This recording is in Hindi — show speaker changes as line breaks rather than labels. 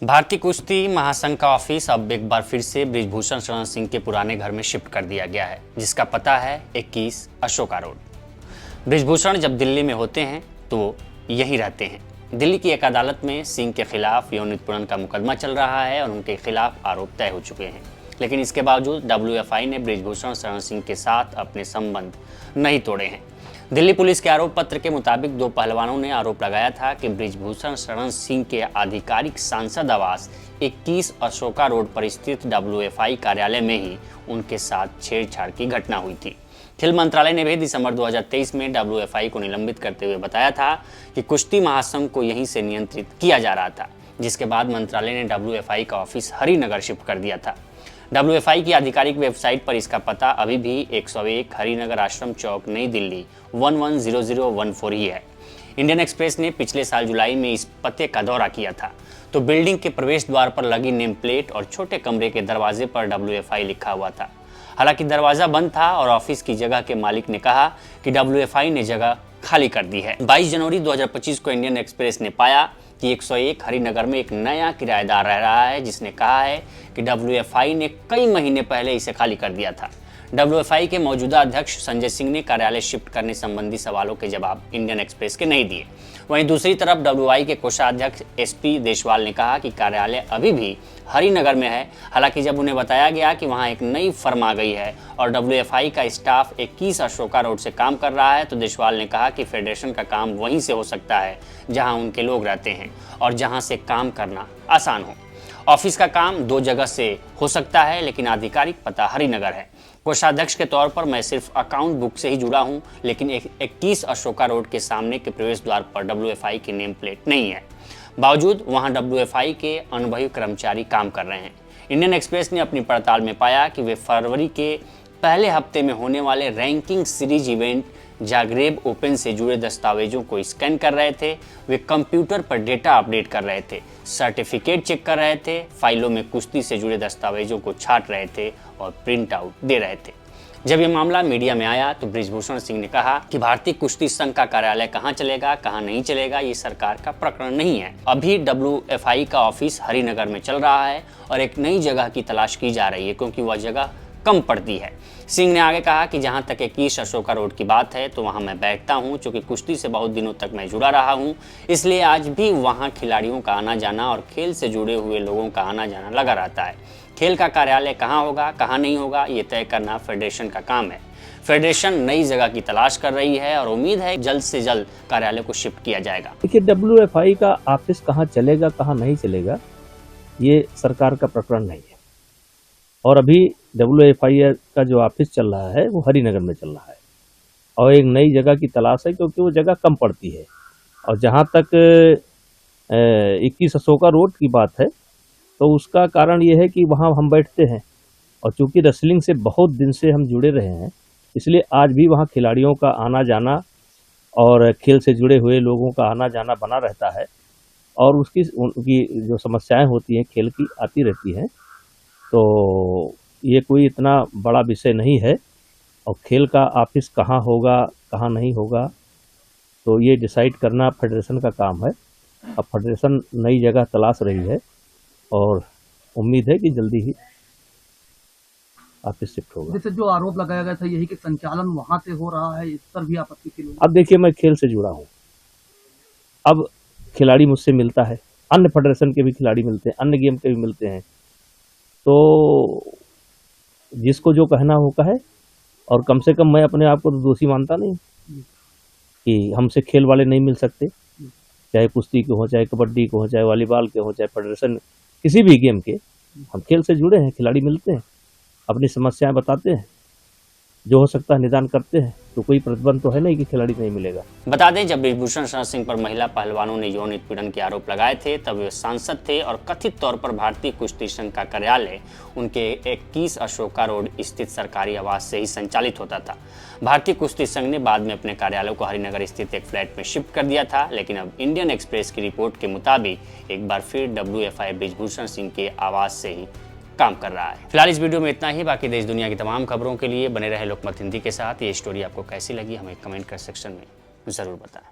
भारतीय कुश्ती महासंघ का ऑफिस अब एक बार फिर से बृजभूषण शरण सिंह के पुराने घर में शिफ्ट कर दिया गया है, जिसका पता है 21 अशोका रोड। बृजभूषण जब दिल्ली में होते हैं तो वो यहीं रहते हैं। दिल्ली की एक अदालत में सिंह के खिलाफ यौन उत्पीड़न का मुकदमा चल रहा है और उनके खिलाफ आरोप तय हो चुके हैं, लेकिन इसके बावजूद WFI ने बृजभूषण शरण सिंह के साथ अपने संबंध नहीं तोड़े हैं। दिल्ली पुलिस के आरोप पत्र के मुताबिक दो पहलवानों ने आरोप लगाया था कि बृजभूषण शरण सिंह के आधिकारिक सांसद आवास 21 अशोका रोड पर स्थित WFI कार्यालय में ही उनके साथ छेड़छाड़ की घटना हुई थी। खेल मंत्रालय ने भी दिसंबर 2023 में WFI को निलंबित करते हुए बताया था कि कुश्ती महासंघ को यहीं से नियंत्रित किया जा रहा था, जिसके बाद मंत्रालय ने WFI का ऑफिस हरिनगर शिफ्ट कर दिया था। WFI की आधिकारिक वेबसाइट पर इसका पता अभी भी 101 हरिनगर आश्रम चौक, नई दिल्ली 110014 ही है। इंडियन एक्सप्रेस ने पिछले साल जुलाई में इस पते का दौरा किया था तो बिल्डिंग के प्रवेश द्वार पर लगी नेम प्लेट और छोटे कमरे के दरवाजे पर WFI लिखा हुआ था। हालांकि दरवाजा बंद था और ऑफिस की जगह के मालिक ने कहा कि WFI ने जगह खाली कर दी है। 22 जनवरी 2025 को इंडियन एक्सप्रेस ने पाया कि 101 हरिनगर में एक नया किराएदार रह रहा है, जिसने कहा है कि WFI ने कई महीने पहले इसे खाली कर दिया था। WFI के मौजूदा अध्यक्ष संजय सिंह ने कार्यालय शिफ्ट करने संबंधी सवालों के जवाब इंडियन एक्सप्रेस के नहीं दिए। वहीं दूसरी तरफ WFI के कोषाध्यक्ष SP देशवाल ने कहा कि कार्यालय अभी भी हरिनगर में है। हालांकि जब उन्हें बताया गया कि वहां एक नई फर्म आ गई है और WFI का स्टाफ 21 अशोका रोड से काम कर रहा है, तो देशवाल ने कहा कि फेडरेशन का काम वहीं से हो सकता है जहां उनके लोग रहते हैं और जहां से काम करना आसान हो। ऑफिस का काम 2 जगह से हो सकता है, लेकिन आधिकारिक पता हरिनगर है। कोषाध्यक्ष के तौर पर मैं सिर्फ अकाउंट बुक से ही जुड़ा हूं, लेकिन 21 अशोका रोड के सामने के प्रवेश द्वार पर WFI की नेम प्लेट नहीं है। बावजूद वहां WFI के अनुभवी कर्मचारी काम कर रहे हैं। इंडियन एक्सप्रेस ने अपनी पड़ताल में पाया कि वे फरवरी के पहले हफ्ते में होने वाले ranking series event Zagreb open से जुड़े दस्तावेजों को स्कैन कर रहे थे। वे कंप्यूटर पर डेटा अपडेट कर रहे थे, सर्टिफिकेट चेक कर रहे थे, फाइलों में कुश्ती से जुड़े दस्तावेजों को छांट रहे थे और प्रिंट आउट दे रहे थे। जब यह मामला मीडिया में आया तो बृजभूषण सिंह ने कहा कि भारतीय कुश्ती संघ का कार्यालय कहां चलेगा, कहां नहीं चलेगा, ये सरकार का प्रकरण नहीं है। अभी WFI का ऑफिस हरिनगर में चल रहा है और एक नई जगह की तलाश की जा रही है, क्योंकि वह जगह कम पड़ती है। सिंह ने आगे कहा कि जहां तक 21 अशोका रोड की बात है तो वहां मैं बैठता हूं, क्योंकि कुश्ती से बहुत दिनों तक मैं जुड़ा रहा हूं, इसलिए आज भी वहां खिलाड़ियों का आना जाना और खेल से जुड़े हुए लोगों का आना जाना लगा रहता है। खेल का कार्यालय कहां होगा, कहां नहीं होगा, ये तय करना फेडरेशन का काम है। फेडरेशन नई जगह की तलाश कर रही है और उम्मीद है जल्द से जल्द कार्यालय को शिफ्ट किया जाएगा।
देखिए, WFI का ऑफिस कहाँ चलेगा, कहाँ नहीं चलेगा, ये सरकार का प्रकरण नहीं है। और अभी WFI का जो ऑफिस चल रहा है वो हरिनगर में चल रहा है और एक नई जगह की तलाश है, क्योंकि वो जगह कम पड़ती है। और जहाँ तक 21 अशोका रोड की बात है तो उसका कारण ये है कि वहाँ हम बैठते हैं और चूंकि रेसलिंग से बहुत दिन से हम जुड़े रहे हैं, इसलिए आज भी वहाँ खिलाड़ियों का आना जाना और खेल से जुड़े हुए लोगों का आना जाना बना रहता है और उनकी जो समस्याएं होती हैं खेल की आती रहती हैं। तो ये कोई इतना बड़ा विषय नहीं है और खेल का ऑफिस कहाँ होगा, कहाँ नहीं होगा, तो ये डिसाइड करना फेडरेशन का काम है। अब फेडरेशन नई जगह तलाश रही है और उम्मीद है कि जल्दी ही ऑफिस शिफ्ट होगा।
जैसे जो आरोप लगाया गया था यही कि संचालन वहां से हो रहा है, इस पर भी आपत्ति की?
अब देखिए, मैं खेल से जुड़ा हूँ। अब खिलाड़ी मुझसे मिलता है, अन्य फेडरेशन के भी खिलाड़ी मिलते हैं, अन्य गेम के भी मिलते हैं, तो जिसको जो कहना हो कहे। और कम से कम मैं अपने आप को तो दोषी मानता नहीं कि हमसे खेल वाले नहीं मिल सकते, चाहे कुश्ती के हो, चाहे कबड्डी के हो, चाहे वॉलीबॉल के हो, चाहे फेडरेशन किसी भी गेम के। हम खेल से जुड़े हैं, खिलाड़ी मिलते हैं, अपनी समस्याएं बताते हैं, जो हो सकता है निदान करते हैं, तो कोई प्रतिबंध तो है नहीं कि खिलाड़ी नहीं मिलेगा।
बता दें, जब बृजभूषण शरण सिंह पर महिला पहलवानों ने यौन उत्पीड़न के आरोप लगाए थे तब वे सांसद थे और कथित तौर पर भारतीय कुश्ती संघ का कार्यालय उनके 21 अशोका रोड स्थित सरकारी आवास से ही संचालित होता था। भारतीय कुश्ती संघ ने बाद में अपने कार्यालय को हरिनगर स्थित एक फ्लैट में शिफ्ट कर दिया था, लेकिन अब इंडियन एक्सप्रेस की रिपोर्ट के मुताबिक एक बार फिर WFI बृजभूषण सिंह के आवास से ही काम कर रहा है। फिलहाल इस वीडियो में इतना ही। बाकी देश दुनिया की तमाम खबरों के लिए बने रहे लोकमत हिंदी के साथ। ये स्टोरी आपको कैसी लगी हमें कमेंट कर सेक्शन में जरूर बताएं।